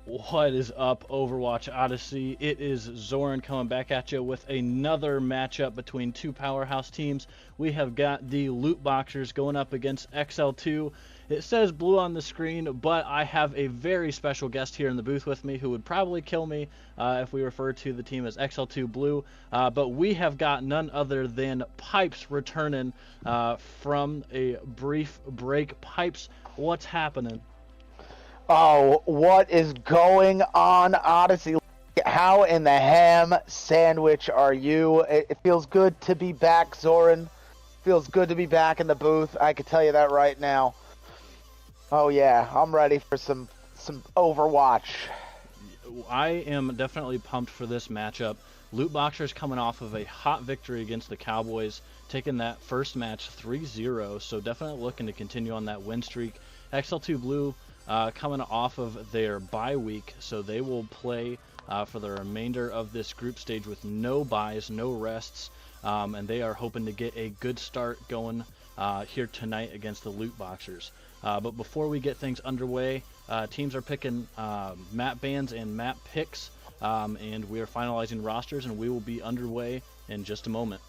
What is up, Overwatch Odyssey? It is Zoran coming back at you with another matchup between two powerhouse teams. We have got the Lootboxers going up against XL2. It says blue on the screen, but I have a very special guest here in the booth with me who would probably kill me if we refer to the team as XL2 Blue. But we have got none other than Pipes returning from a brief break. Pipes, what's happening? Oh, what is going on, Odyssey? How in the ham sandwich are you? It feels good to be back, Zoran. Feels good to be back in the booth. I can tell you that right now. Oh yeah, I'm ready for some Overwatch. I am definitely pumped for this matchup. Lootboxers coming off of a hot victory against the Cowboys, taking that first match 3-0, so definitely looking to continue on that win streak. XL2 Blue coming off of their bye week, so they will play for the remainder of this group stage with no byes, no rests, and they are hoping to get a good start going here tonight against the Lootboxers. But before we get things underway, teams are picking map bans and map picks, and we are finalizing rosters, and we will be underway in just a moment.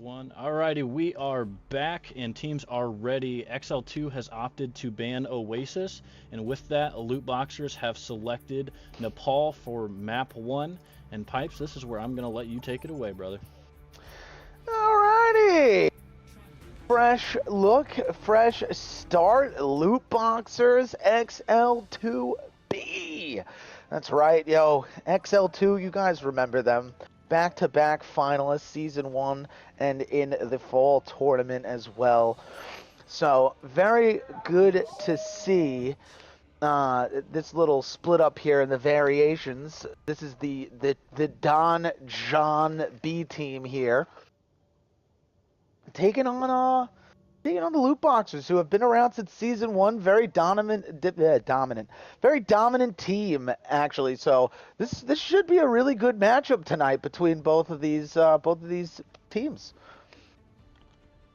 1. Alrighty, we are back and teams are ready. XL2 has opted to ban Oasis, and with that, Lootboxers have selected Nepal for map 1. And Pipes, this is where I'm going to let you take it away, brother. Alrighty! Fresh look, fresh start. Lootboxers XL2B. That's right, yo. XL2, you guys remember them. Back-to-back finalists, Season 1, and in the fall tournament as well. So, very good to see this little split up here in the variations. This is the Don John B team here. Taking on the Lootboxers, who have been around since Season 1, very dominant, very dominant team actually. So this should be a really good matchup tonight between both of these teams.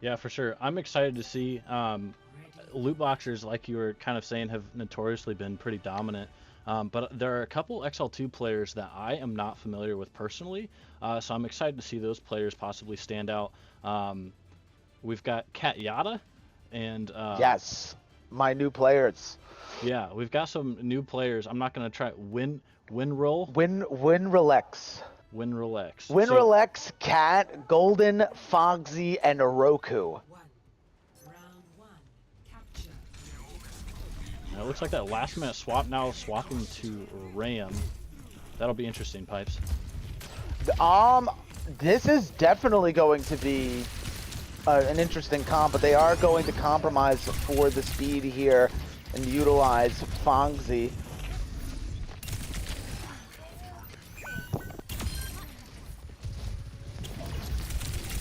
Yeah, for sure. I'm excited to see. Lootboxers, like you were kind of saying, have notoriously been pretty dominant. But there are a couple XL2 players that I am not familiar with personally, so I'm excited to see those players possibly stand out. We've got Cat Yada, and yes, my new players. Yeah, we've got some new players. I'm not gonna try Winrolex. Winrolex, Cat, Golden, Fogsy, and Roku. Now, it looks like that last minute swap now swapping to Ram. That'll be interesting, Pipes. This is definitely going to be an interesting comp, but they are going to compromise for the speed here and utilize Fogsy.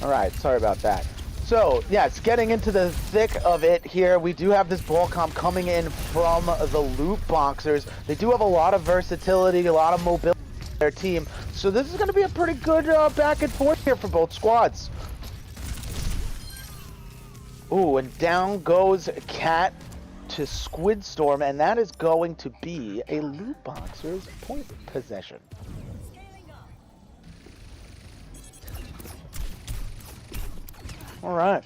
Alright, sorry about that. So, yes, getting into the thick of it here, we do have this ball comp coming in from the Lootboxers. They do have a lot of versatility, a lot of mobility in their team, so this is going to be a pretty good back and forth here for both squads. Ooh, and down goes Cat to Squidstorm, and that is going to be a Lootboxers point possession. All right.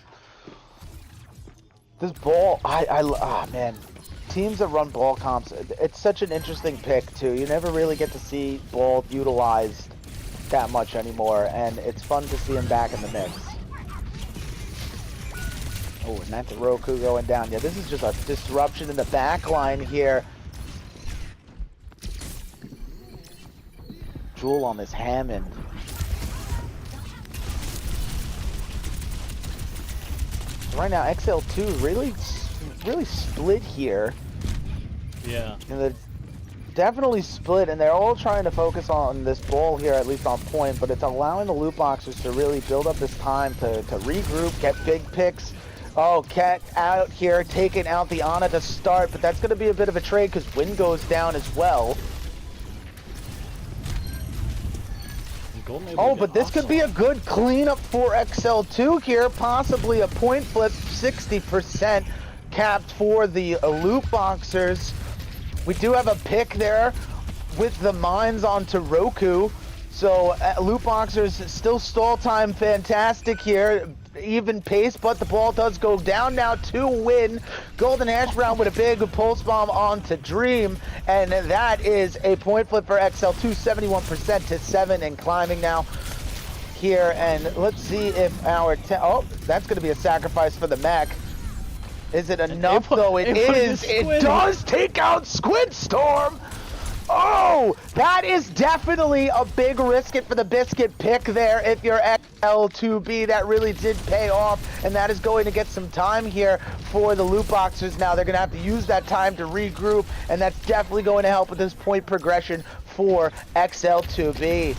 This ball, man, teams that run ball comps, it's such an interesting pick too. You never really get to see ball utilized that much anymore, and it's fun to see him back in the mix. Oh, and that's Roku going down. Yeah, this is just a disruption in the back line here. Jewel on this Hammond. Right now, XL2 really split here. Yeah. And they're definitely split, and they're all trying to focus on this ball here, at least on point, but it's allowing the Lootboxers to really build up this time to regroup, get big picks. Oh, Cat out here, taking out the Ana to start, but that's going to be a bit of a trade because Win goes down as well. Oh, but this could be a good cleanup for XL2 here, possibly a point flip, 60% capped for the Lootboxers. We do have a pick there with the mines onto Roku, so Lootboxers still stall time fantastic here. Even pace, but the ball does go down now to Win. Golden Hash Brown with a big pulse bomb onto Dream, and that is a point flip for XL2, 71% to 7 and climbing now here. And let's see if our oh, that's going to be a sacrifice for the mech. Is it enough though? It is. It does take out Squidstorm. Oh, that is definitely a big risk it for the biscuit pick there. If you're XL2B, that really did pay off, and that is going to get some time here for the Lootboxers. Now they're going to have to use that time to regroup, and that's definitely going to help with this point progression for XL2B.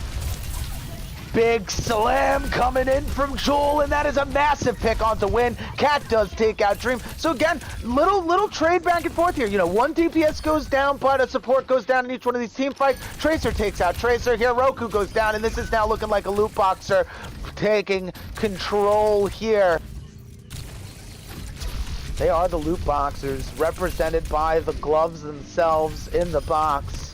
Big slam coming in from Joel, and that is a massive pick onto Win. Cat does take out Dream. So again, little trade back and forth here. You know, one DPS goes down, but a support goes down in each one of these team fights. Tracer takes out Tracer. Here, Roku goes down, and this is now looking like a Lootboxer taking control here. They are the Lootboxers, represented by the gloves themselves in the box.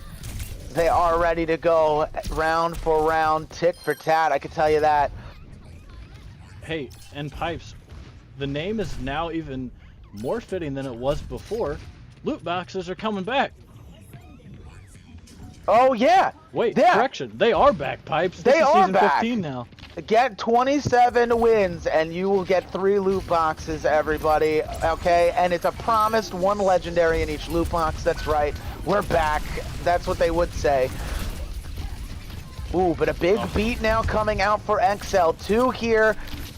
They are ready to go round for round, tit for tat, I can tell you that. Hey, and Pipes, the name is now even more fitting than it was before. Lootboxers are coming back. Oh yeah. Wait, yeah. correction. They are back, Pipes. They this is are season back. 15 now. Get 27 wins and you will get 3 loot boxes, everybody. Okay, and it's a promised 1 legendary in each loot box. That's right. We're back. That's what they would say. Ooh, but a big beat now coming out for XL2 here,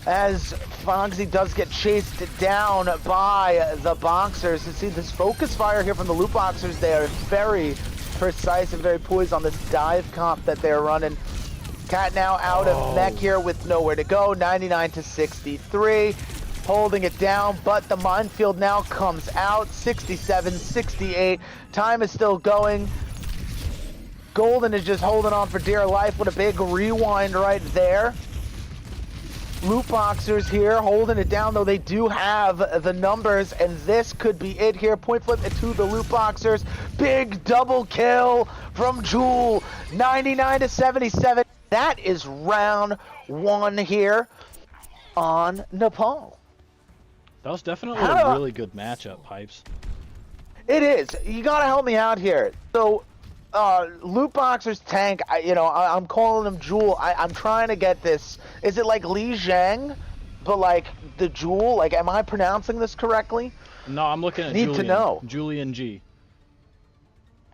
as Fogsy does get chased down by the Boxers. You see this focus fire here from the Loot Boxers. They are very precise and very poised on this dive comp that they're running. Cat now out of mech here with nowhere to go, 99 to 63. Holding it down, but the minefield now comes out, 67, 68. Time is still going. Golden is just holding on for dear life with a big rewind right there. Loot Boxers here holding it down, though they do have the numbers, and this could be it here. Point flip to the Loot Boxers. Big double kill from Jewel, 99 to 77. That is round 1 here on Nepal. That was definitely a really good matchup, Pipes. It is. You gotta help me out here. So, Loot Boxers tank, I'm calling him Jewel. I'm trying to get this. Is it like Li Zhang, but like the Jewel? Like, am I pronouncing this correctly? No, I'm looking at Need to know. Julian G.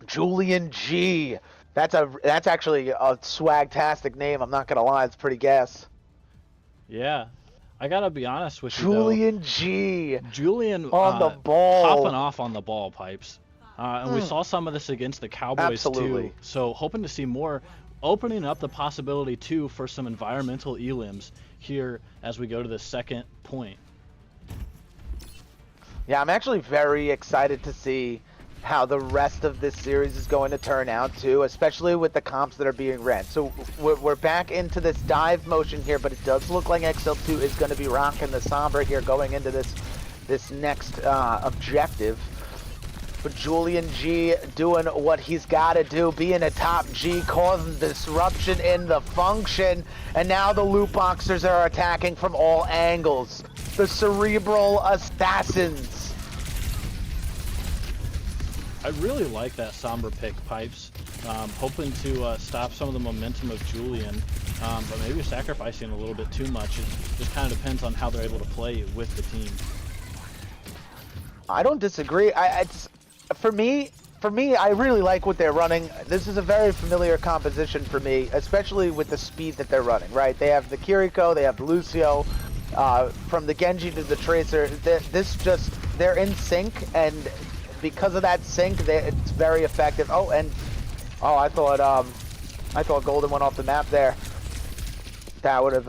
Julian G. That's actually a swagtastic name. I'm not gonna lie, it's pretty gas. Yeah, I gotta be honest with you. Julian G. Julian on the ball, popping off on the ball, Pipes. And we saw some of this against the Cowboys too. So hoping to see more, opening up the possibility too for some environmental elims here as we go to the second point. Yeah, I'm actually very excited to see how the rest of this series is going to turn out too, especially with the comps that are being ran. So we're back into this dive motion here, but it does look like XL2 is going to be rocking the Sombra here going into this next objective. But Julian G doing what he's got to do, being a top G, causing disruption in the function, and now the Loot Boxers are attacking from all angles. The Cerebral Assassins. I really like that Sombra pick, Pipes. Hoping to stop some of the momentum of Julian, but maybe sacrificing a little bit too much. It just kind of depends on how they're able to play with the team. I don't disagree. For me, I really like what they're running. This is a very familiar composition for me, especially with the speed that they're running, right? They have the Kiriko, they have Lucio, from the Genji to the Tracer. They're in sync, and because of that sync, it's very effective. I thought Golden went off the map there. That would have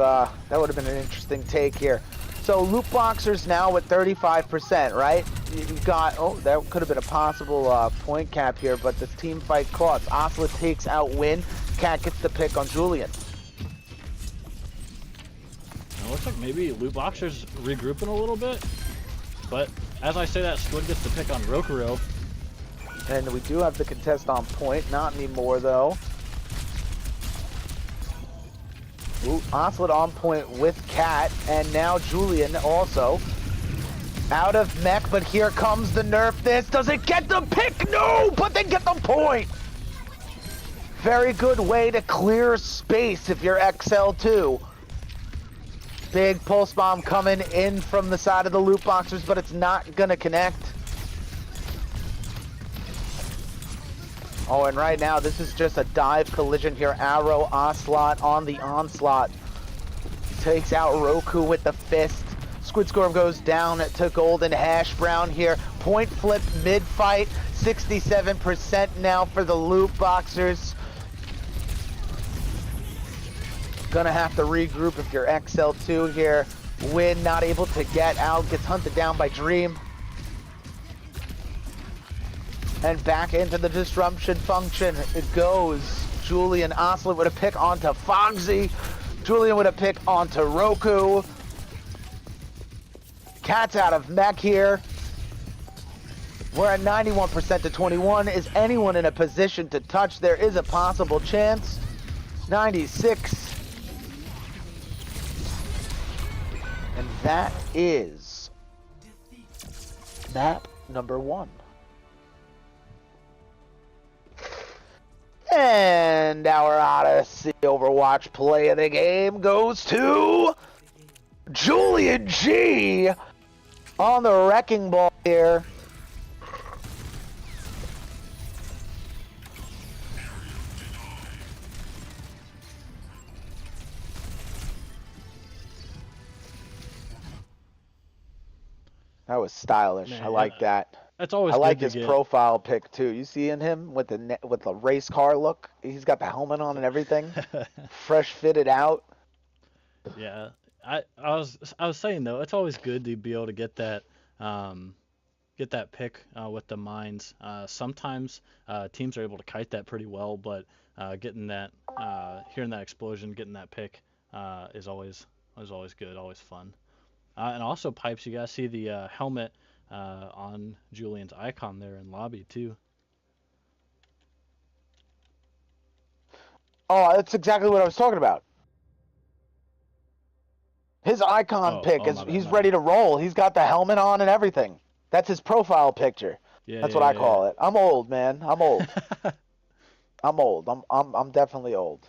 been an interesting take here. So Loot Boxers now at 35%, right? You've got, that could have been a possible point cap here, but the team fight costs. Osla takes out Win. Cat gets the pick on Julian. It looks like maybe Loot Boxers regrouping a little bit, but as I say that, Squid gets the pick on Rokuro. And we do have the contest on point, not anymore though. Ooh, Oslet on point with Cat, and now Julian also out of mech, but here comes the nerf. Does it get the pick? No, but they get the point. Very good way to clear space if you're XL2. Big pulse bomb coming in from the side of the Loot Boxers, but it's not gonna connect. And right now, this is just a dive collision here. Arrow, Ocelot on the onslaught. Takes out Roku with the fist. Squid Score goes down to Golden Hash Brown here. Point flip mid-fight. 67% now for the Loot Boxers. Gonna have to regroup if you're XL2 here. Win not able to get out. Gets hunted down by Dream. And back into the disruption function it goes. Julian Osler with a pick onto Fogsy. Julian with a pick onto Roku. Cat's out of mech here. We're at 91% to 21. Is anyone in a position to touch? There is a possible chance. 96. that is map number 1. And our Odyssey Overwatch play of the game goes to Julian G on the wrecking ball here. That was stylish. Man, I like that. That's always I like good his to get. profile pic too. You seeing him with the race car look? He's got the helmet on and everything, fresh fitted out. Yeah, I was saying though, it's always good to be able to get that pick with the mines. Sometimes teams are able to kite that pretty well, but getting that hearing that explosion, getting that pick is always good, always fun. And also pipes, you guys see the helmet on Julian's icon there in lobby too. Oh, that's exactly what I was talking about. His icon pic is My bad, he's my ready bad. to roll. He's got the helmet on and everything. That's his profile picture. Yeah, That's what I yeah, call it. I'm old, man. I'm old. yeah. I'm old. I'm definitely old.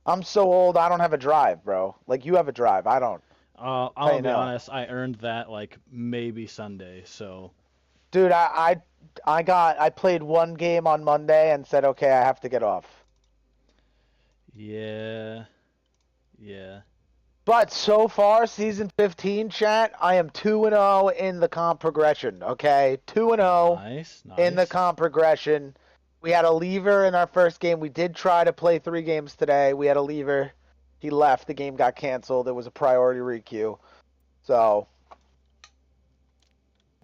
I'm so old I don't have a drive, bro. Like you have a drive. I don't. I'm How gonna you be know? honest. I earned that like maybe Sunday. So Dude, I played one game on Monday and said, "Okay, I have to get off." yeah, yeah. But so far, season 15, chat, I am 2-0 in the comp progression, okay? 2-0 Nice, in the nice. comp progression. We had a leaver in our first game. We did try to play 3 games today. We had a leaver. He left. The game got canceled. It was a priority requeue. So,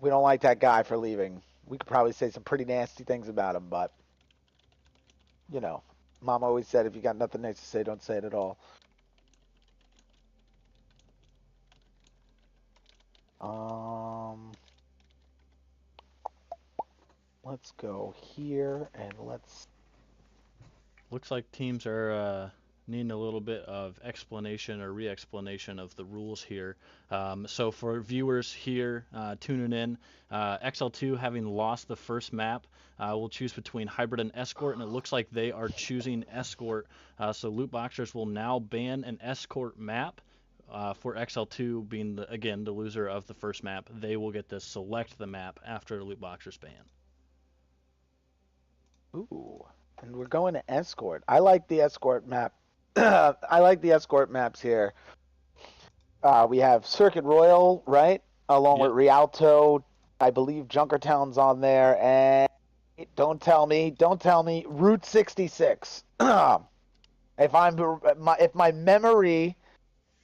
we don't like that guy for leaving. We could probably say some pretty nasty things about him, but, you know, Mom always said if you got nothing nice to say, don't say it at all. Um, let's go here and let's. Looks like teams are needing a little bit of explanation or re-explanation of the rules here. So for viewers here tuning in, XL2 having lost the first map, will choose between Hybrid and Escort, and it looks like they are choosing Escort. So Lootboxers will now ban an Escort map. For XL2 being again the loser of the first map, they will get to select the map after Lootboxers ban. Ooh, and we're going to escort. I like the escort map. I like the escort maps here. We have Circuit Royal, right? Along with Yep. Rialto. I believe Junkertown's on there. And don't tell me, Route 66. If my memory,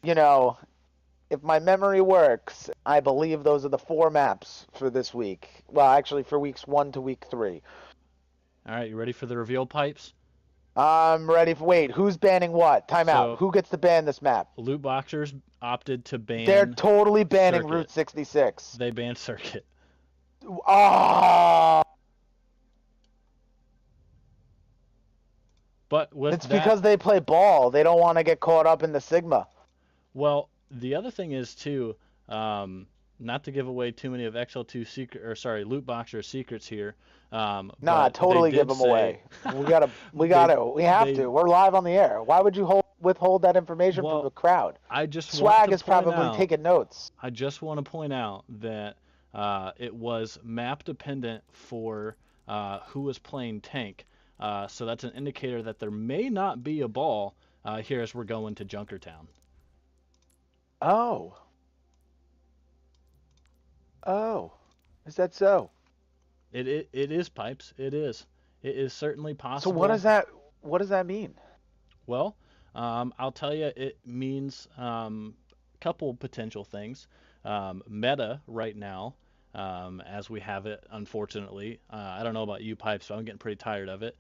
you know, if my memory works, I believe those are the 4 maps for this week. Well, actually, for weeks 1 to week 3. All right, you ready for the reveal pipes? I'm ready for. Wait, who's banning what? Time out. So Who gets to ban this map? Loot Boxers opted to They're ban totally banning Circuit. Route 66. They banned Circuit. Ah, But with it's that, because they play ball. They don't want to get caught up in the Sigma. well, the other thing is too, not to give away too many of XL2 secret or sorry, Loot Boxer secrets here, Nah, but they totally give did them say away. We have they to. We're live on the air. Why would you withhold that information from the well, crowd? I just want Swag to is point probably out taking notes. I just want to point out that it was map dependent for who was playing tank. So that's an indicator that there may not be a ball here as we're going to Junkertown. Oh, oh, is that so? It is pipes. It is. It is certainly So what possible. does that? What does that mean? Well, I'll tell you, it means a couple potential things. Meta right now, as we have it, unfortunately, I don't know about you, Pipes, but I'm getting pretty tired of it.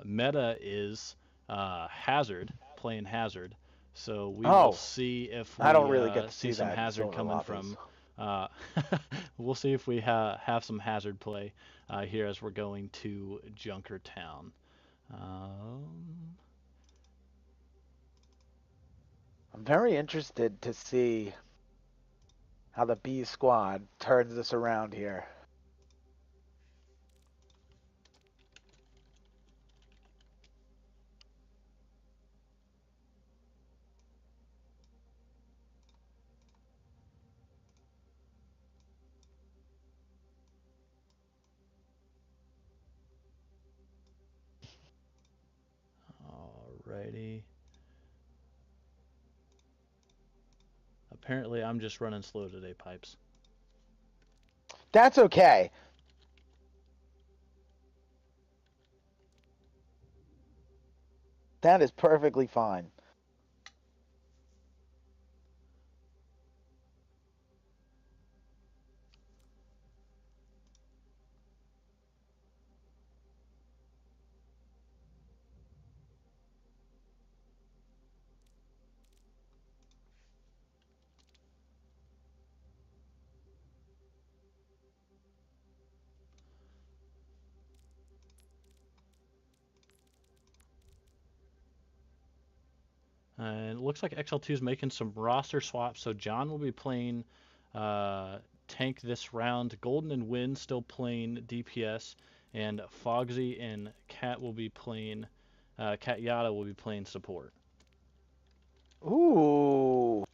Meta is Hazard, playing Hazard. So we will Oh, see if I don't we really get to see see some that in Hazard silver coming lobbies. from. Uh, we'll see if we have some Hazard play here as we're going to Junkertown. Um, I'm very interested to see how the B squad turns this around here. Alrighty. Apparently, I'm just running slow today, Pipes. That's okay. That is perfectly fine. And it looks like XL2 is making some roster swaps. So John will be playing tank this round. Golden and Win still playing DPS. And Fogsy and Cat will be playing, Cat Yada will be playing support. Ooh.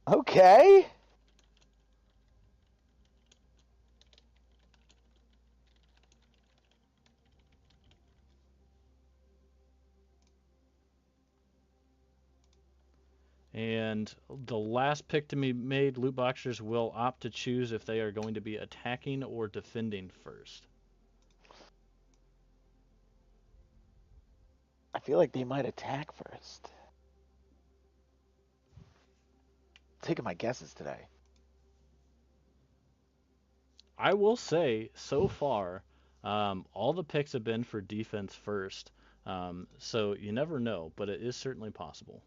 Okay. And the last pick to be made, Lootboxers will opt to choose if they are going to be attacking or defending first. I feel like they might attack first. Taking my guesses today. I will say, so far, all the picks have been for defense first. So you never know, but it is certainly possible.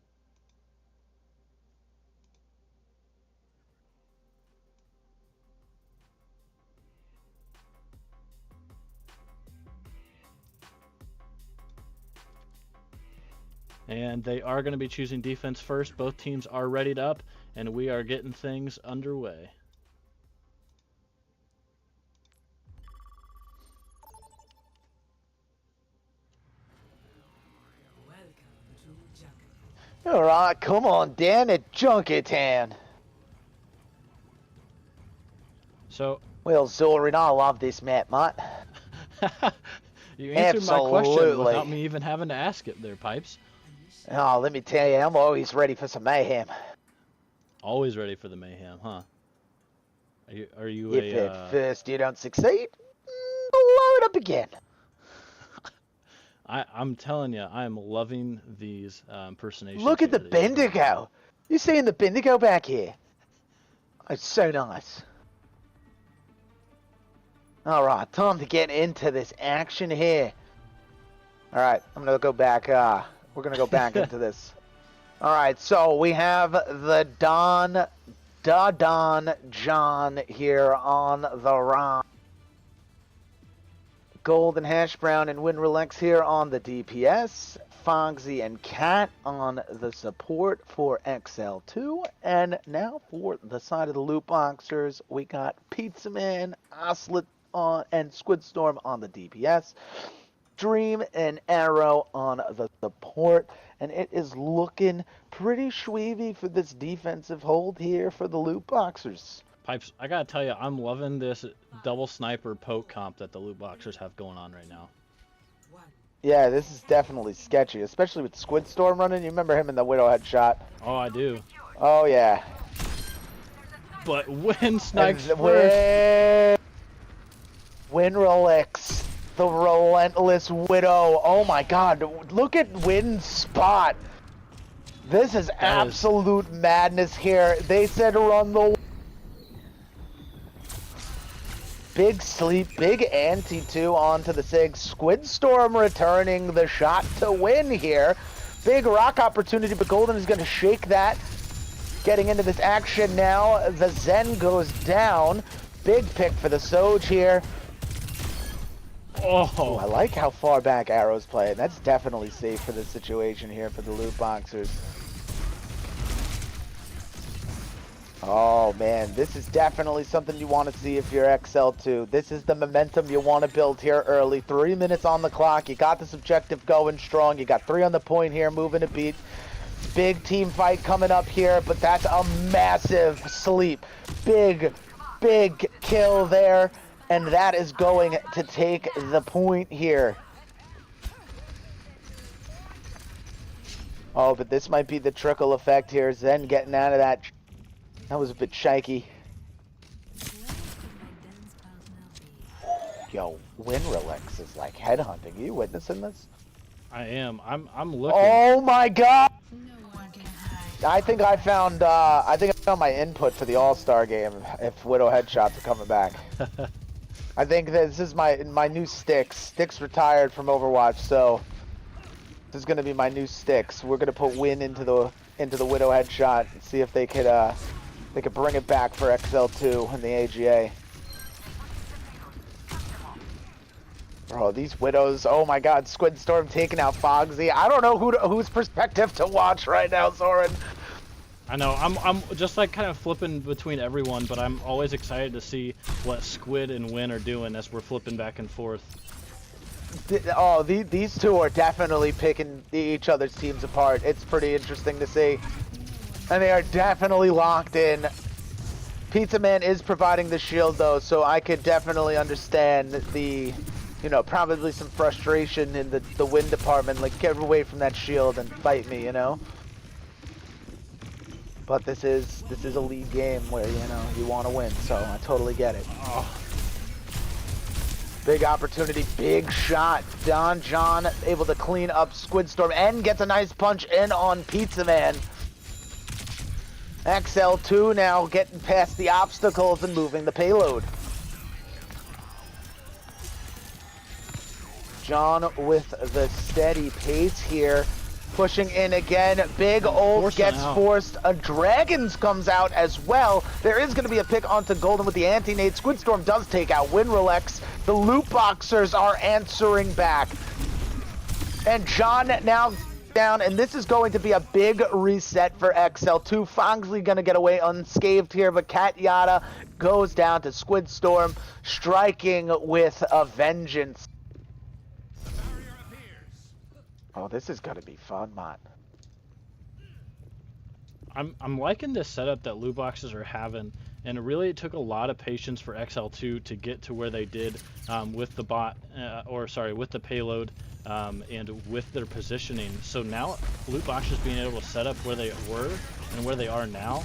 And they are going to be choosing defense first. Both teams are readied up, and we are getting things underway. All right, come on, Dan at Junketan. So, Well, Zorin, I love this map, mate. you answered my question Absolutely. without me even having to ask it there, Pipes. Oh, let me tell you, I'm always ready for some mayhem. Always ready for the mayhem, huh? Are you If a... at first you don't succeed, blow it up again. I'm telling you, I'm loving these impersonations. Look at the here that you're doing. Bendigo. You seeing the Bendigo back here? It's so nice. All right, time to get into this action here. All right, I'm gonna go back. We're gonna go back into this. All right, so we have the Don John here on the run. Golden Hash Brown and Winrelex here on the DPS. Fogsy and Cat on the support for XL2. And now for the side of the Lootboxers, we got Pizza Man, Oslet and Squidstorm on the DPS. Dream and Arrow on the support. And it is looking pretty schweevy for this defensive hold here for the Lootboxers. Pipes, I gotta tell you, I'm loving this double sniper poke comp that the Lootboxers have going on right now. Yeah, this is definitely sketchy, especially with Squidstorm running. You remember him in the Widow headshot? Oh, I do. Oh, yeah. But Win snipes first. Winrelex, the relentless Widow. Oh, my God. Look at Win's spot. This is absolute madness here. They said run the... Big sleep, big ante too onto the Sig. Squidstorm returning the shot to win here. Big rock opportunity, but Golden is going to shake that. Getting into this action now. The Zen goes down. Big pick for the Soj here. Oh, I like how far back Arrow's playing. That's definitely safe for this situation here for the Lootboxers. Oh man, this is definitely something you want to see if you're XL2. This is the momentum you want to build here early. 3 minutes on the clock. You got this objective going strong. You got 3 on the point here, moving to beat. Big team fight coming up here, but that's a massive sleep. Big kill there, and that is going to take the point here. Oh, but this might be the trickle effect here. Zen getting out of that. That was a bit shaky. Yo, Winrelex is like headhunting. Are you witnessing this? I am. I'm looking. Oh my god! I think I found my input for the All-Star game if Widow headshots are coming back. I think this is my new sticks. Sticks retired from Overwatch, so this is gonna be my new sticks. We're gonna put Win into the Widow headshot and see if they could bring it back for XL2 in the AGA. Bro, these Widows, oh my god, Squid Storm taking out Fogsy. I don't know whose perspective to watch right now, Zoran. I know, I'm just like kind of flipping between everyone, but I'm always excited to see what Squid and Win are doing as we're flipping back and forth. These two are definitely picking each other's teams apart. It's pretty interesting to see. And they are definitely locked in. Pizza Man is providing the shield though, so I could definitely understand the, you know, probably some frustration in the Win department, like get away from that shield and fight me, you know? But this is a league game where, you know, you want to win, so I totally get it. Oh. Big opportunity, big shot. Don John able to clean up Squid Storm and gets a nice punch in on Pizza Man. XL2 now getting past the obstacles and moving the payload. John with the steady pace here. Pushing in again, Big Ult gets forced. A Dragons comes out as well. There is going to be a pick onto Golden with the anti-nade. Squidstorm does take out Winrelex. The Lootboxers are answering back. And John now down, and this is going to be a big reset for XL2. Fogsley going to get away unscathed here, but Cat Yada goes down to Squidstorm, striking with a vengeance. Oh, this is gonna be fun, man. I'm liking this setup that Lootboxers are having, and really it took a lot of patience for XL2 to get to where they did with the bot, with the payload, and with their positioning. So now Lootboxers being able to set up where they were and where they are now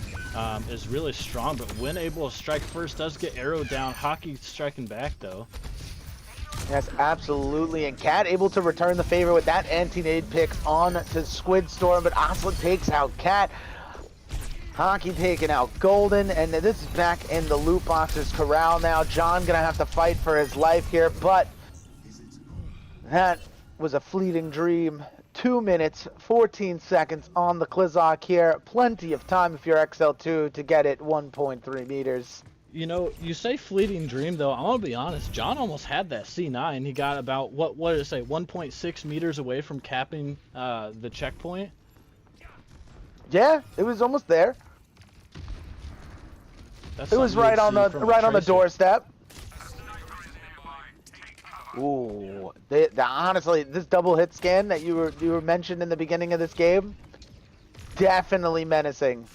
is really strong. But when able to strike first, does get arrowed down. Hockey striking back though. Yes, absolutely. And Cat able to return the favor with that anti-nade pick on to Squidstorm, but Aslan takes out Cat. Hockey taking out Golden, and this is back in the Lootboxers corral now. John gonna have to fight for his life here, but that was a fleeting dream. 2 minutes, 14 seconds on the Klizak here. Plenty of time if you're XL2 to get it 1.3 meters. You know, you say fleeting dream though. I'm gonna be honest. John almost had that C9. He got about what did it say? 1.6 meters away from capping the checkpoint. Yeah, it was almost there. That's it was right on the doorstep. Ooh, honestly, this double hit scan that you were mentioned in the beginning of this game, definitely menacing.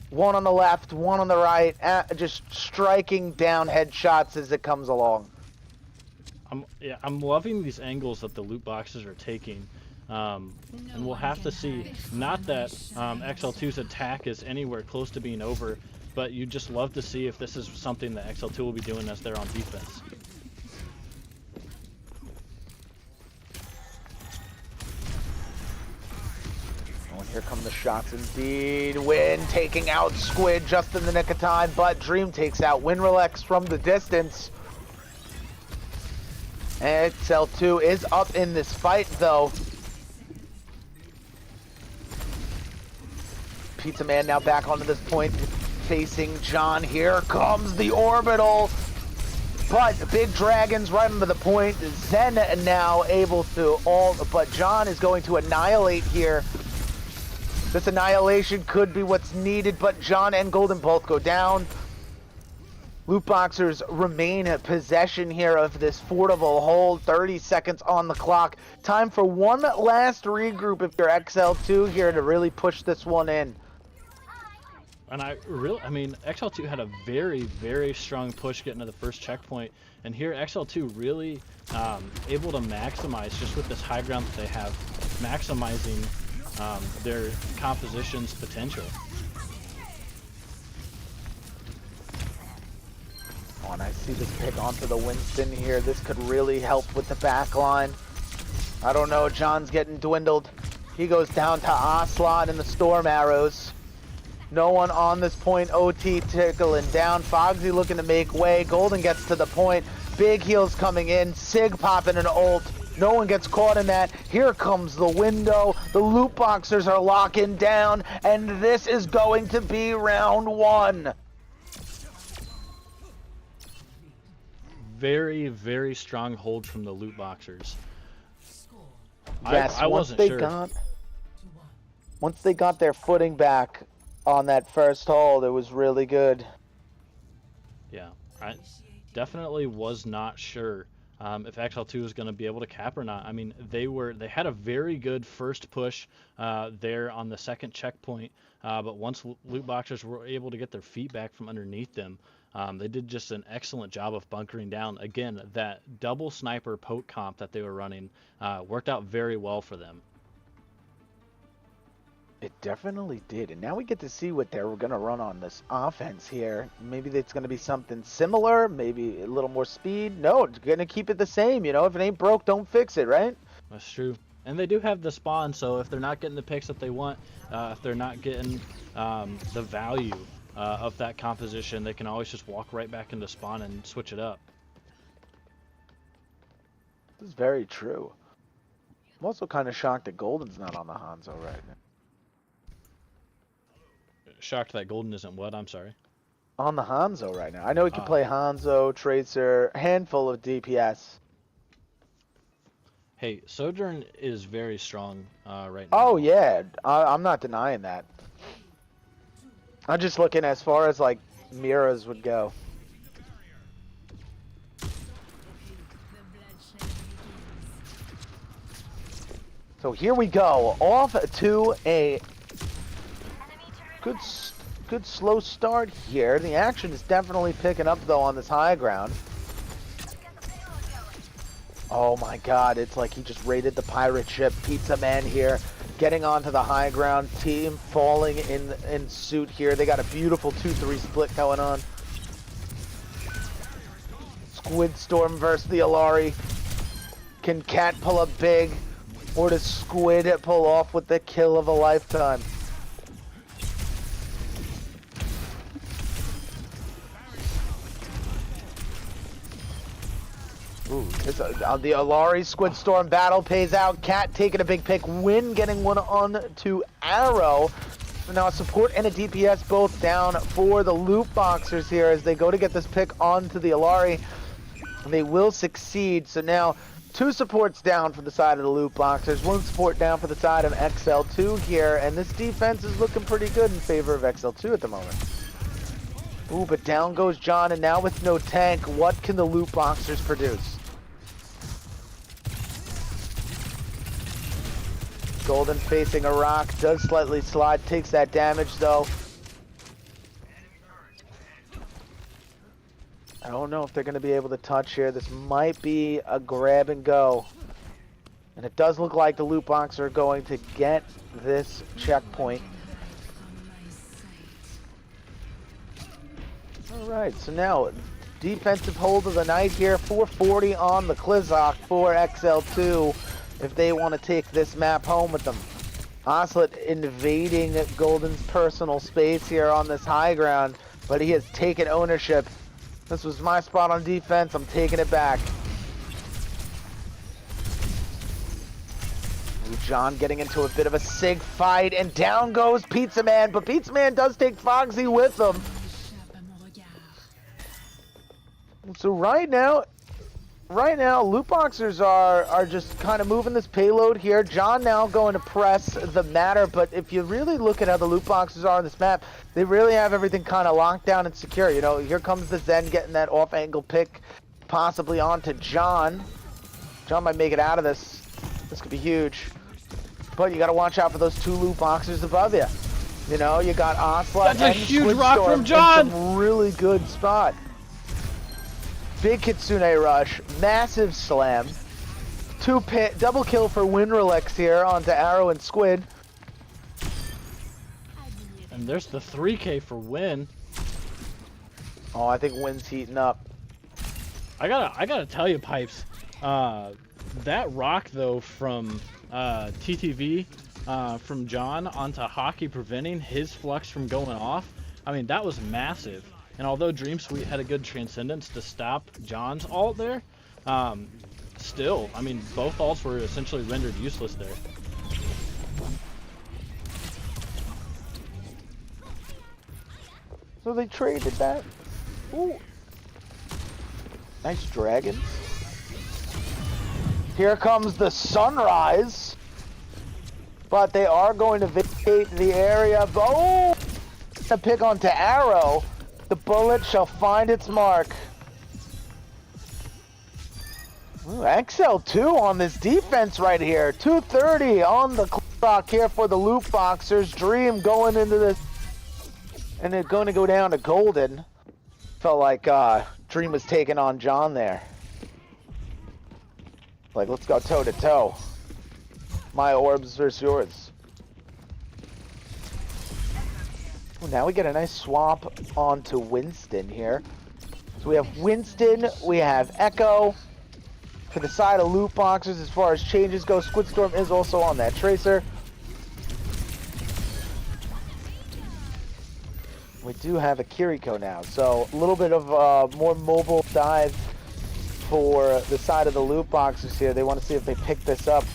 One on the left, one on the right, just striking down headshots as it comes along. I'm loving these angles that the loot boxes are taking, and we'll have to see. Not that XL2's attack is anywhere close to being over, but you just love to see if this is something that XL2 will be doing as they're on defense. Here come the shots indeed. Win taking out Squid just in the nick of time, but Dream takes out Winrelex from the distance. XL2 is up in this fight though. Pizza Man now back onto this point, facing John. Here comes the orbital. But Big Dragons right under the point. Zen now able to but John is going to annihilate here. This annihilation could be what's needed, but John and Golden both go down. Lootboxers remain in possession here of this fordable hold. 30 seconds on the clock. Time for one last regroup if you're XL2 here to really push this one in. And I mean, XL2 had a very, very strong push getting to the first checkpoint, and here XL2 really able to maximize just with this high ground that they have, maximizing their composition's potential. Oh, and I see this pick onto the Winston here. This could really help with the back line. I don't know, John's getting dwindled. He goes down to Ocelot and the Storm Arrows. No one on this point. OT tickling down. Fogsy looking to make way. Golden gets to the point. Big heals coming in. Sig popping an ult. No one gets caught in that. Here comes the window. The Lootboxers are locking down. And this is going to be round one. Very, very strong hold from the Lootboxers. Yes, I wasn't sure. Once they got their footing back on that first hold, it was really good. Yeah, I definitely was not sure if XL2 was going to be able to cap or not. I mean, they had a very good first push there on the second checkpoint, but once Lootboxers were able to get their feet back from underneath them, they did just an excellent job of bunkering down. Again, that double sniper poke comp that they were running worked out very well for them. It definitely did, and now we get to see what they're going to run on this offense here. Maybe it's going to be something similar, maybe a little more speed. No, it's going to keep it the same, you know? If it ain't broke, don't fix it, right? That's true. And they do have the spawn, so if they're not getting the picks that they want, if they're not getting the value of that composition, they can always just walk right back into spawn and switch it up. This is very true. I'm also kind of shocked that Golden's not on the Hanzo right now. Shocked that Golden isn't what? I'm sorry. On the Hanzo right now. I know he can play Hanzo, Tracer, handful of DPS. Hey, Sojourn is very strong right now. Oh yeah, I'm not denying that. I'm just looking as far as like Miras would go. So here we go, off to a good slow start here. The action is definitely picking up though on this high ground. Oh my god, it's like he just raided the pirate ship. Pizza Man here, getting onto the high ground. Team falling in suit here. They got a beautiful 2-3 split going on. Squid Storm versus the Alari. Can Cat pull up big? Or does Squid pull off with the kill of a lifetime? Ooh, the Alari Squid Storm battle pays out. Cat taking a big pick. Win getting one on to Arrow. So now a support and a DPS both down for the Lootboxers here as they go to get this pick onto the Alari. And they will succeed. So now 2 supports down for the side of the Lootboxers. 1 support down for the side of XL2 here. And this defense is looking pretty good in favor of XL2 at the moment. Ooh, but down goes John, and now with no tank, what can the Lootboxers produce? Golden facing a rock, does slightly slide, takes that damage though. I don't know if they're going to be able to touch here. This might be a grab and go. And it does look like the Lootboxers are going to get this checkpoint. Alright, so now defensive hold of the night here. 440 on the Klizak for XL2 if they want to take this map home with them. Ocelot invading Golden's personal space here on this high ground, but he has taken ownership. This was my spot on defense. I'm taking it back. Ooh, John getting into a bit of a Sig fight, and down goes Pizza Man, but Pizza Man does take Fogsy with him. So right now, right now, Lootboxers are just kind of moving this payload here. John now going to press the matter, but if you really look at how the Lootboxers are on this map, they really have everything kind of locked down and secure. You know, here comes the Zen getting that off-angle pick, possibly onto John. John might make it out of this. This could be huge. But you got to watch out for those 2 Lootboxers above you. You know, you got Ocelot That's a and huge rock Squidstorm from John! in some really good spot. Big Kitsune rush, massive slam, double kill for Winrelex here onto Arrow and Squid. And there's the 3K for Win. Oh, I think Win's heating up. I gotta tell you, Pipes, that rock though from TTV, from John onto Hockey preventing his flux from going off, I mean, that was massive. And although Dream Suite had a good transcendence to stop John's ult there, still, I mean, both ults were essentially rendered useless there. So they traded that. Ooh. Nice dragons. Here comes the sunrise. But they are going to vacate the area. Oh! A pick onto Arrow. The bullet shall find its mark. Ooh, XL2 on this defense right here. 2:30 on the clock here for the Lootboxers. Dream going into this. And they're going to go down to Golden. Felt like Dream was taking on John there. Like, let's go toe to toe. My orbs versus yours. Well, now we get a nice swap onto Winston here. So we have Winston, we have Echo. For the side of Lootboxers, as far as changes go, Squidstorm is also on that Tracer. We do have a Kiriko now, so a little bit of more mobile dive for the side of the Lootboxers here. They want to see if they pick this up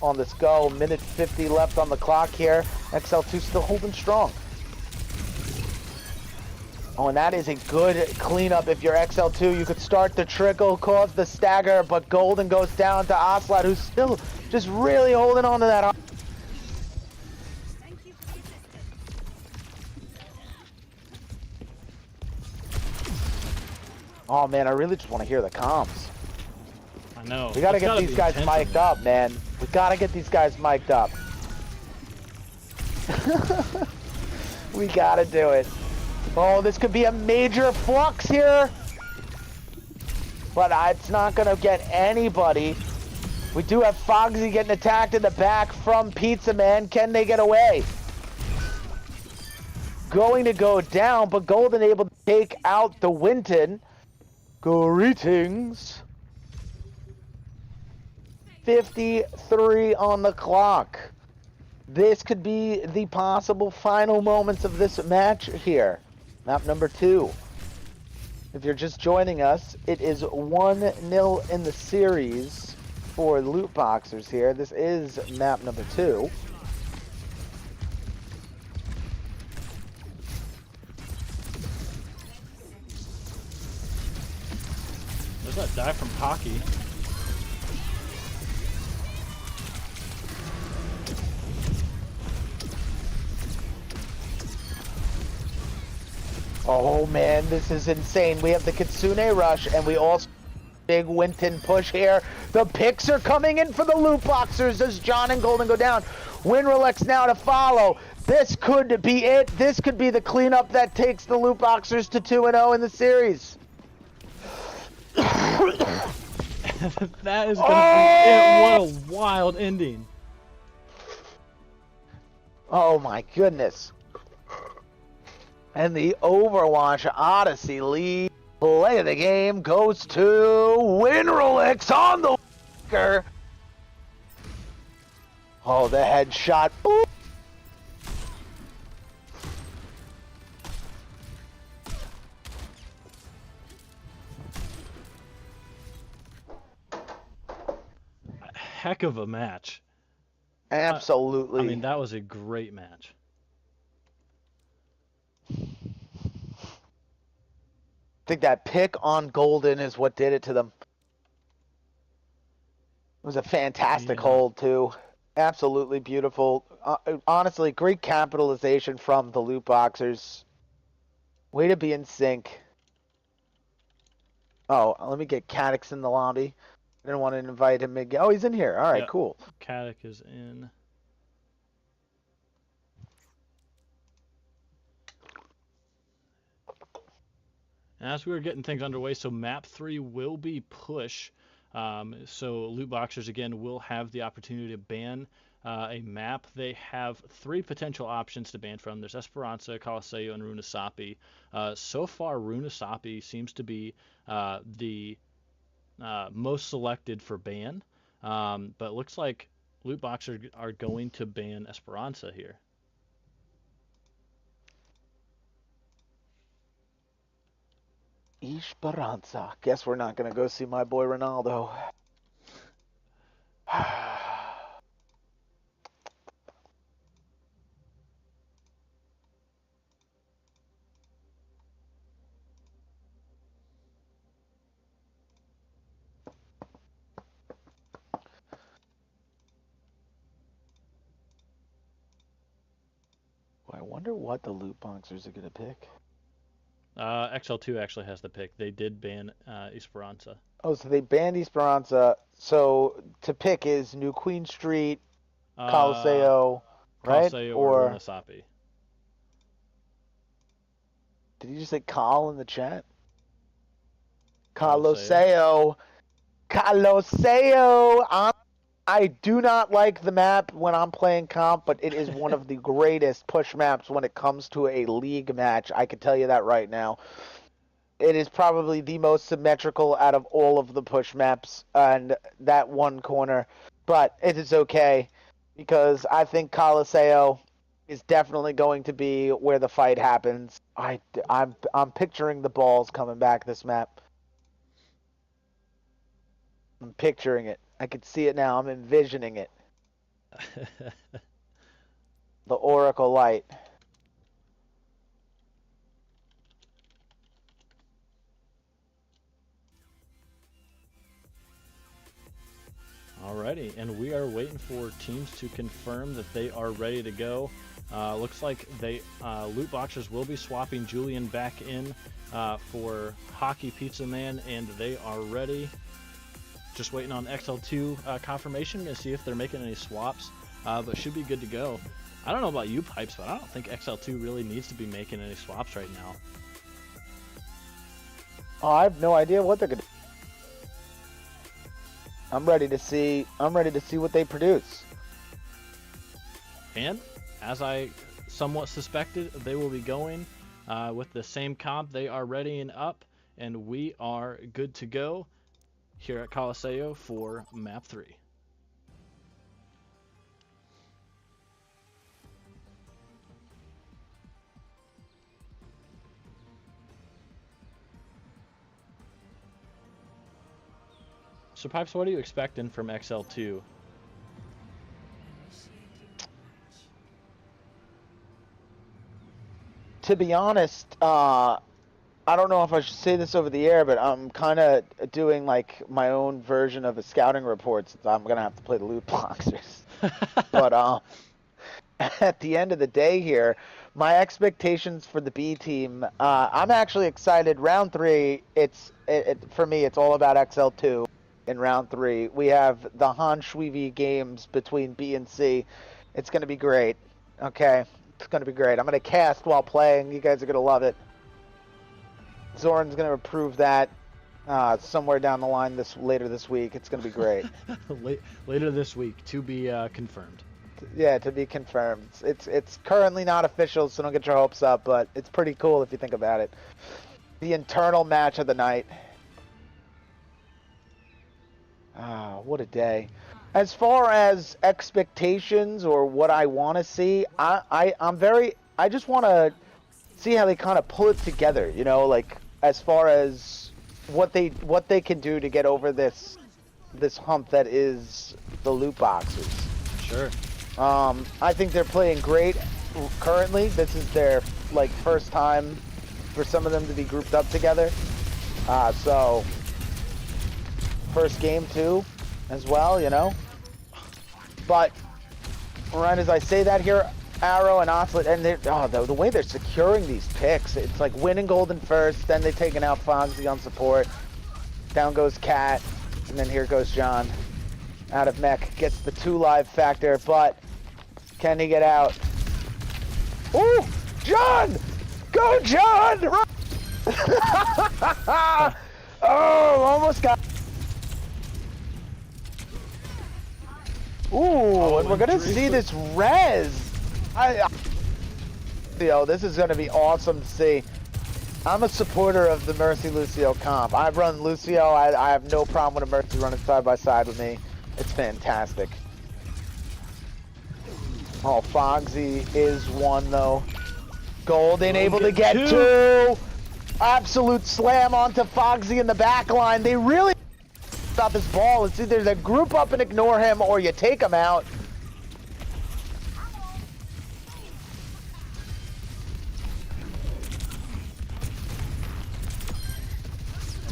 on this go. Minute 50 left on the clock here. XL2 still holding strong. Oh, and that is a good cleanup. If you're XL2, you could start the trickle, cause the stagger, but Golden goes down to Ocelot, who's still just really holding on to that. Oh man, I really just want to hear the comms. I know. We gotta get these guys mic'd up, man. We gotta get these guys mic'd up. We gotta do it. Oh, this could be a major flux here. But it's not gonna get anybody. We do have Fogsy getting attacked in the back from Pizza Man. Can they get away? Going to go down, but Golden able to take out the Winton. Greetings. 53 on the clock. This could be the possible final moments of this match here. Map number 2. If you're just joining us, it is 1-0 in the series for Lootboxers here. This is map number 2. There's that dive from Hockey. Oh man, this is insane. We have the Kitsune rush, and we also big Winton push here. The picks are coming in for the Lootboxers as John and Golden go down. Winrelex now to follow. This could be it. This could be the cleanup that takes the Lootboxers to 2-0 in the series. That is gonna be it. What a wild ending. Oh my goodness. And the Overwatch Odyssey lead play of the game goes to Winrelex on the walker. Oh, the headshot. Boop. Heck of a match. Absolutely. I mean, that was a great match. I think that pick on Golden is what did it to them. was a fantastic Yeah. hold too. Absolutely beautiful. Honestly, great capitalization from the Lootboxers. Way to be in sync. Oh, let me get Cadix in the lobby. I didn't want to invite him again. Oh, he's in here. All right, Yeah. cool. Caddick is in. As we were getting things underway, so map 3 will be push. So Lootboxers again will have the opportunity to ban a map. They have 3 potential options to ban from. There's Esperanza, Coliseo, and Runasapi. So far, Runasapi seems to be the most selected for ban, but it looks like Lootboxers are going to ban Esperanza here. Esperanza. Guess we're not gonna go see my boy Ronaldo. I wonder what the Lootboxers are gonna pick. XL2 actually has the pick. They did ban Esperanza. Oh, so they banned Esperanza. So to pick is New Queen Street, Coliseo, right? Coliseo or Or Runasapi. did you just say Col in the chat? Coliseo. Coliseo. I do not like the map when I'm playing comp, but it is one of the greatest push maps when it comes to a league match. I can tell you that right now. It is probably the most symmetrical out of all of the push maps and that one corner. But it is okay because I think Coliseo is definitely going to be where the fight happens. I'm picturing the balls coming back this map. I'm picturing it. I can see it now. I'm envisioning it. The Oracle Light. Alrighty, and we are waiting for teams to confirm that they are ready to go. Looks like Lootboxers will be swapping Julian back in for Hockey Pizza Man, and they are ready. Just waiting on XL2 confirmation to see if they're making any swaps, but should be good to go. I don't know about you, Pipes, but I don't think XL2 really needs to be making any swaps right now. Oh, I have no idea what they're gonna do. I'm ready to see what they produce. And as I somewhat suspected, they will be going with the same comp. They are ready and up, and we are good to go here at Coliseo for map 3. So Pipes, what are you expecting from XL2? To be honest, I don't know if I should say this over the air, but I'm kind of doing like my own version of a scouting report since I'm gonna have to play the Lootboxers. But at the end of the day here, my expectations for the B team, I'm actually excited. Round 3, for me, it's all about XL2. In round 3, we have the Han Shuivi games between B and C. It's gonna be great. Okay, it's gonna be great. I'm gonna cast while playing. You guys are gonna love it. Zoran's gonna approve that somewhere down the line later this week. It's gonna be great. Later this week to be confirmed. Yeah, to be confirmed. It's currently not official, so don't get your hopes up. But it's pretty cool if you think about it. The internal match of the night. Ah, what a day. As far as expectations or what I want to see, I just want to see how they kind of pull it together, you know, like as far as what they can do to get over this hump that is the Lootboxers. Sure. I think they're playing great currently. This is their like first time for some of them to be grouped up together. So first game too. as well, you know. But right as I say that here, Arrow and Oslet, and the way they're securing these picks, it's like winning Golden first, then they're taking out Fogsy on support. Down goes Cat, and then here goes John. Out of mech, gets the 2 live factor, but can he get out? Ooh, John! Go, John! Oh, almost got. Ooh, and we're gonna see this res. Yo, this is gonna be awesome to see. I'm a supporter of the Mercy Lucio comp. I run Lucio. I have no problem with a Mercy running side by side with me. It's fantastic. Oh, Fogsy is one though. Golden able to get 2. Absolute slam onto Fogsy in the back line. They really stop this ball. It's either they group up and ignore him or you take him out.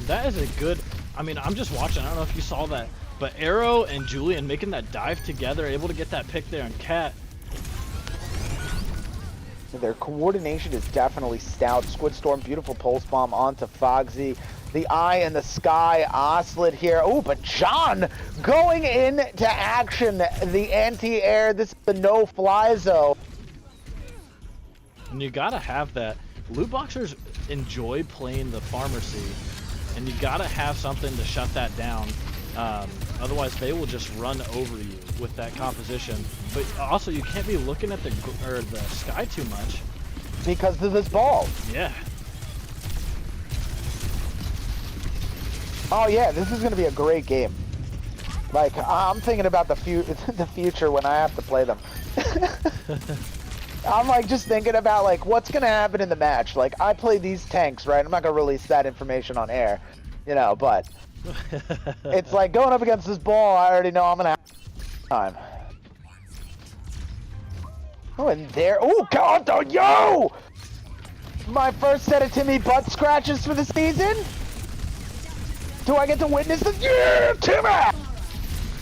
That is a good, I mean, I'm just watching, I don't know if you saw that, but Arrow and Julian making that dive together, able to get that pick there on Cat. Their coordination is definitely stout. Squid Storm, beautiful pulse bomb onto Fogsy. The eye in the sky, Oslet here. Oh, but John going into action. The anti-air, this is the no-fly zone. And you gotta have that. Lootboxers enjoy playing the Pharmacy, and you gotta have something to shut that down. Otherwise, they will just run over you with that composition. But also, you can't be looking at the sky too much because of this ball. Yeah. Oh yeah, this is gonna be a great game. Like I'm thinking about the future when I have to play them. I'm like just thinking about like what's gonna happen in the match. Like I play these tanks, right? I'm not gonna release that information on air, you know. But it's like going up against this ball. I already know I'm gonna have time. Oh, and there. Oh God! Oh, yo! My first set of Timmy butt scratches for the season. Do I get to witness this? Yeah, Timmy!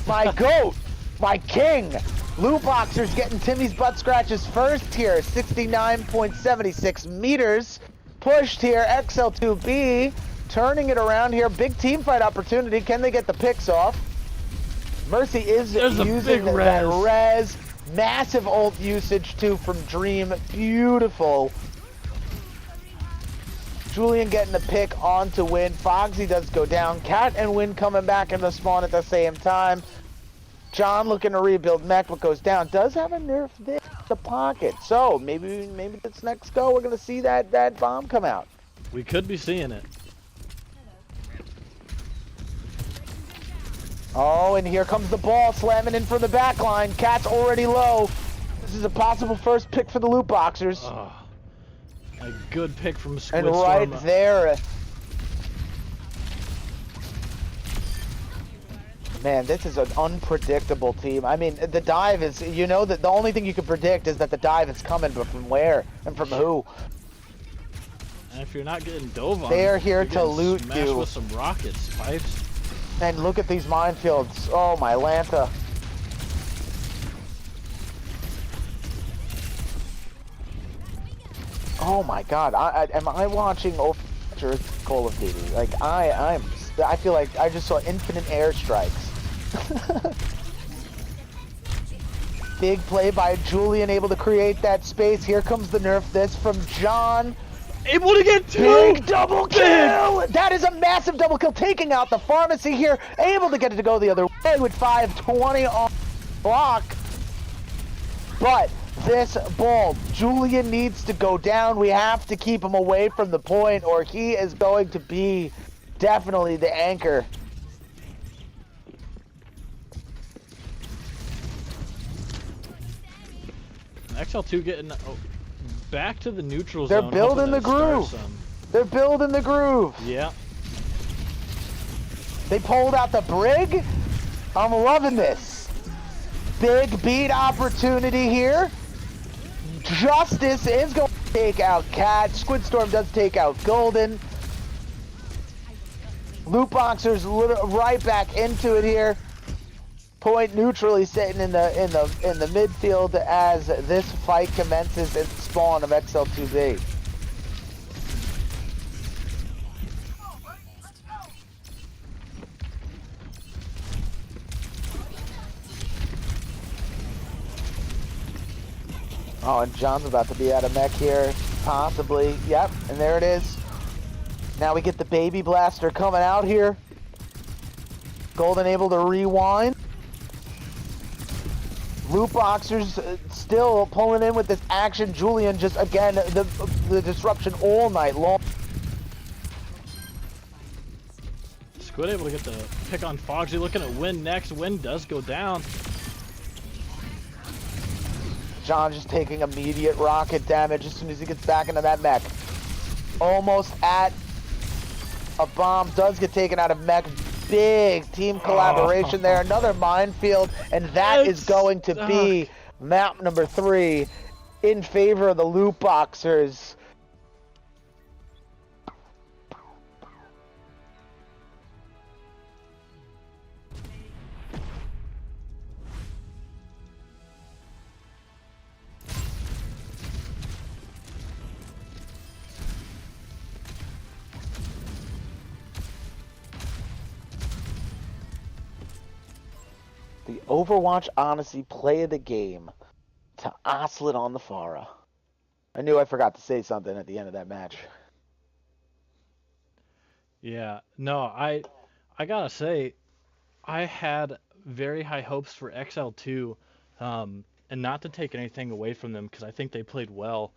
My goat, my king. Lootboxers getting Timmy's butt scratches first here. 69.76 meters. Pushed here. XL2B turning it around here. Big team fight opportunity. Can they get the picks off? Mercy is using that res. Massive ult usage too from Dream. Beautiful. Julian getting the pick on to Win. Fogsy does go down. Cat and Win coming back in the spawn at the same time. John looking to rebuild mech, but goes down. Does have a nerf there in the pocket. So maybe this next go we're gonna see that bomb come out. We could be seeing it. Oh, and here comes the ball slamming in from the back line. Cat's already low. This is a possible first pick for the Lootboxers. Oh, a good pick from Squid And right Storm. there. Man, this is an unpredictable team. I mean, the dive is, you know, that the only thing you can predict is that the dive is coming, but from where and from who? And if you're not getting dove on, they're here to loot you with some rockets, pipes. And look at these minefields. Oh, my Lanta. Oh my God! Am I watching Overwatch Call of Duty? Like I feel like I just saw infinite airstrikes. Big play by Julian, able to create that space. Here comes the nerf. This from John. Able to get 2! Big double kill! That is a massive double kill, taking out the Pharmacy here. Able to get it to go the other way with 520 on block. But this ball, Julian needs to go down. We have to keep him away from the point, or he is going to be definitely the anchor. XL2 getting back to the neutral They're zone. building the groove. They're building the groove. Yeah. They pulled out the brig. I'm loving this. Big beat opportunity here. Justice is going to take out Cat. Squid Storm does take out Golden. Lootboxers right back into it here. point neutrally sitting in the midfield as this fight commences at the spawn of XL2B. Oh, and John's about to be out of mech here, possibly. Yep, and there it is. Now we get the baby blaster coming out here. Golden able to rewind. Lootboxers still pulling in with this action. Julian just, again, the disruption all night long. Squid able to get the pick on Fogsy, looking at Win next. Win does go down. John just taking immediate rocket damage as soon as he gets back into that mech. Almost at a bomb, does get taken out of mech. Big team collaboration there. Another minefield, and that is going to be map number 3 in favor of the Lootboxers. The Overwatch Odyssey play of the game to Oslet on the Pharah. I knew I forgot to say something at the end of that match. Yeah, no, I gotta say, I had very high hopes for XL2, and not to take anything away from them because I think they played well,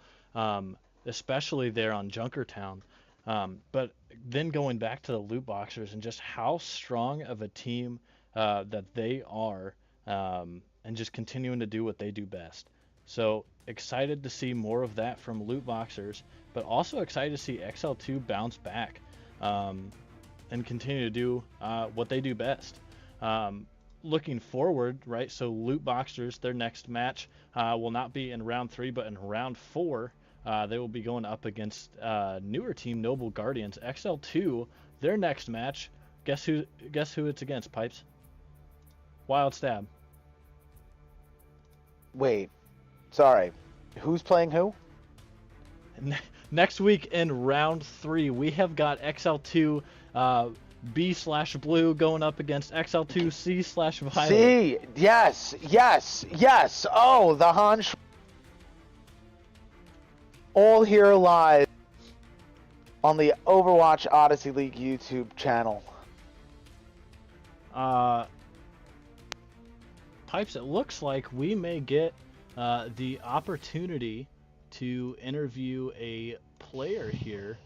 especially there on Junkertown. But then going back to the Lootboxers and just how strong of a team that they are, and just continuing to do what they do best. So excited to see more of that from Lootboxers, but also excited to see XL2 bounce back and continue to do what they do best. Looking forward, right? So Lootboxers, their next match will not be in round 3, but in round 4. They will be going up against newer team Noble Guardians. XL2, their next match. Guess who it's against, Pipes? Wild Stab. Wait, sorry. Who's playing who? Next week in round 3, we have got XL2 B/Blue going up against XL2 C/Violet. C, yes. Oh, the Hansh. All here live on the Overwatch Odyssey League YouTube channel. Pipes, it looks like we may get the opportunity to interview a player here.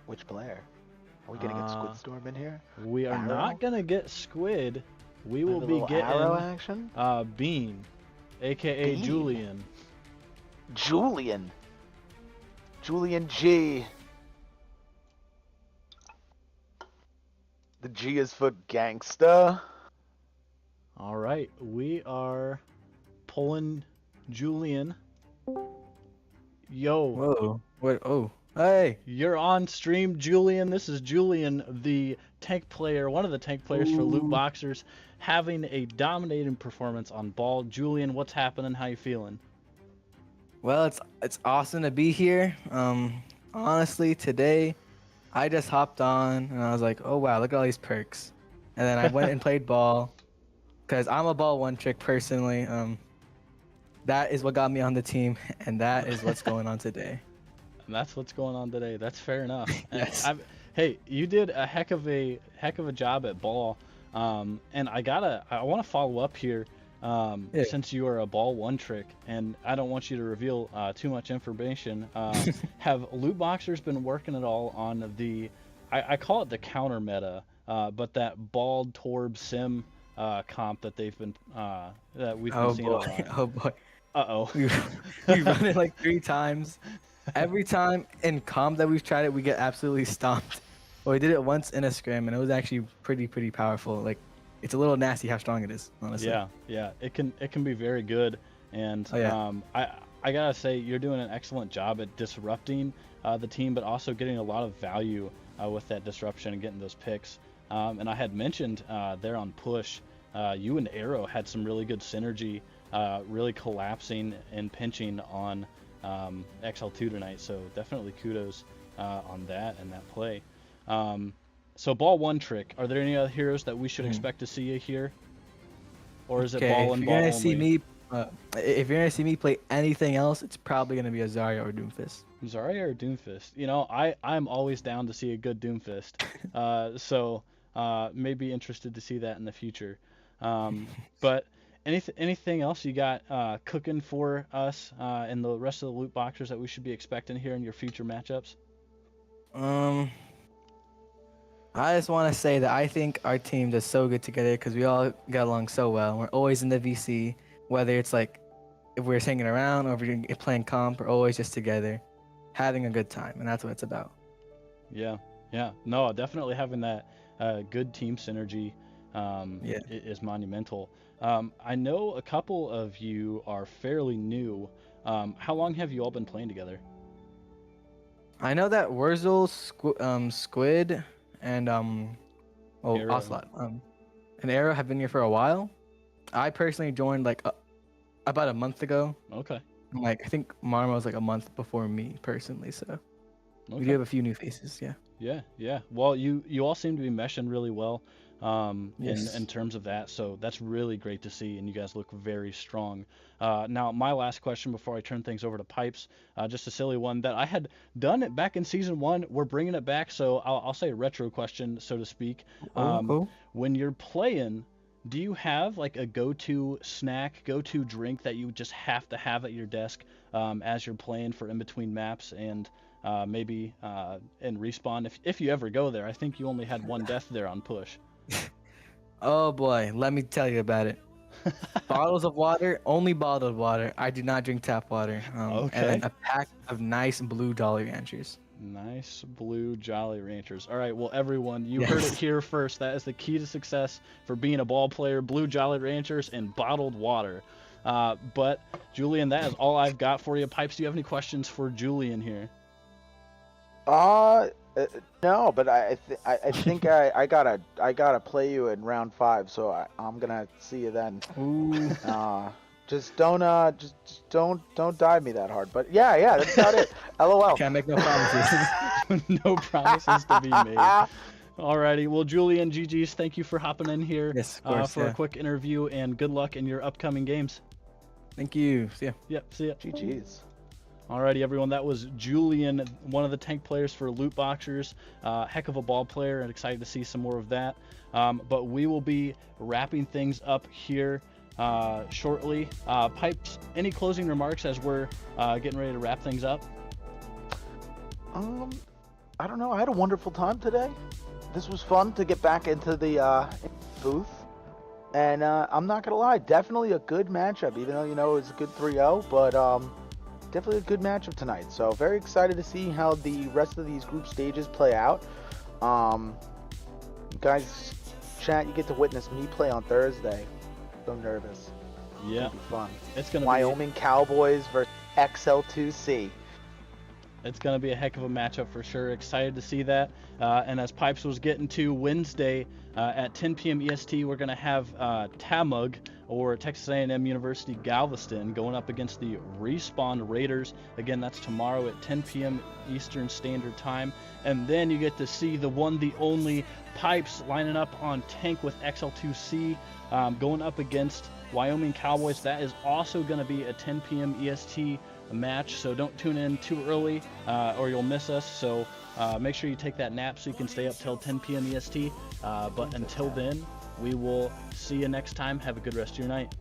Which player? Are we gonna get Squid Storm in here? We are not gonna get Squid. We will be getting arrow action? Bean, aka Bean. Julian. Julian G. The G is for gangsta. All right, we are pulling Julian. Yo. Whoa. What? Oh. Hey. You're on stream, Julian. This is Julian, the tank player, one of the tank players for Lootboxers, having a dominating performance on ball. Julian, what's happening? How you feeling? Well, it's awesome to be here. Honestly, today I just hopped on and I was like, oh wow, look at all these perks. And then I went and played ball because I'm a ball one trick personally. That is what got me on the team, and that is what's going on today. And that's what's going on today. That's fair enough. Yes. Hey, you did a heck of a job at ball. And I want to follow up here. Yeah. Since you are a ball one trick, and I don't want you to reveal too much information, have Lootboxers been working at all on the, I call it the counter meta, but that bald Torb sim comp that they've been that we've been seeing a lot. Oh boy. Uh-oh. We've run it like 3 times. Every time in comp that we've tried it, we get absolutely stomped. Well, we did it once in a scrim, and it was actually pretty powerful. Like, it's a little nasty how strong it is, honestly. Yeah, it can be very good, and Oh, yeah. I gotta say, you're doing an excellent job at disrupting the team, but also getting a lot of value with that disruption and getting those picks. And I had mentioned there on push, you and Arrow had some really good synergy, really collapsing and pinching on XL2 tonight. So definitely kudos on that and that play. So ball one trick. Are there any other heroes that we should expect to see you here, or is it ball and ball only? If you're gonna see me play anything else, it's probably gonna be a Zarya or Doomfist. Zarya or Doomfist? You know, I'm always down to see a good Doomfist. So maybe interested to see that in the future. But anything else you got cooking for us and the rest of the loot boxers that we should be expecting here in your future matchups? I just want to say that I think our team does so good together because we all get along so well. We're always in the VC, whether it's like if we're hanging around or if we're playing comp, we're always just together, having a good time, and that's what it's about. Yeah. No, definitely having that good team synergy is monumental. I know a couple of you are fairly new. How long have you all been playing together? I know that Wurzel, Squid, and Arrow. Ocelot, and Arrow have been here for a while. I personally joined like about a month ago. Okay. Like I think Marma was like a month before me personally, so we do have a few new faces. Yeah. Well, you all seem to be meshing really well Yes. in terms of that, so that's really great to see, and you guys look very strong. Now, my last question before I turn things over to Pipes, just a silly one that I had done it back in season 1. We're bringing it back, so I'll say a retro question, so to speak. When you're playing, do you have like a go-to snack, go-to drink that you just have to have at your desk as you're playing for in between maps and maybe in respawn? If you ever go there, I think you only had one death there on push. Oh boy, let me tell you about it. Bottles of water, only bottled water. I do not drink tap water. Okay. And then a pack of nice blue Jolly Ranchers. Nice blue Jolly Ranchers. All right, well, everyone, you heard it here first. That is the key to success for being a ball player: blue Jolly Ranchers and bottled water. But Julian, that is all I've got for you. Pipes, do you have any questions for Julian here? No, but I think I gotta play you in round 5, so I'm gonna see you then. Ooh. Just don't dive me that hard. But yeah, that's about it. LOL. Can't make no promises. No promises to be made. Alrighty, well, Julian, GG's, thank you for hopping in here for a quick interview, and good luck in your upcoming games. Thank you. See ya. Yep, see ya. GG's. Alrighty, everyone, that was Julian, one of the tank players for Lootboxers. Heck of a ball player, and excited to see some more of that. But we will be wrapping things up here shortly. Pipes, any closing remarks as we're getting ready to wrap things up? I don't know. I had a wonderful time today. This was fun to get back into the booth. And I'm not going to lie, definitely a good matchup, even though, it was a good 3-0. But definitely a good matchup tonight. So very excited to see how the rest of these group stages play out. Guys, chat, you get to witness me play on Thursday. So nervous. Yeah. It's gonna be fun. It's gonna Wyoming Cowboys versus XL2C. It's going to be a heck of a matchup for sure. Excited to see that. And as Pipes was getting to, Wednesday at 10 p.m. EST, we're going to have TAMUG, or Texas A&M University Galveston, going up against the Respawn Raiders. Again, that's tomorrow at 10 p.m. Eastern Standard Time. And then you get to see the one, the only Pipes lining up on tank with XL2C, going up against Wyoming Cowboys. That is also going to be a 10 p.m. EST match, so don't tune in too early or you'll miss us. So make sure you take that nap so you can stay up till 10 p.m. EST. But until then, we will see you next time. Have a good rest of your night.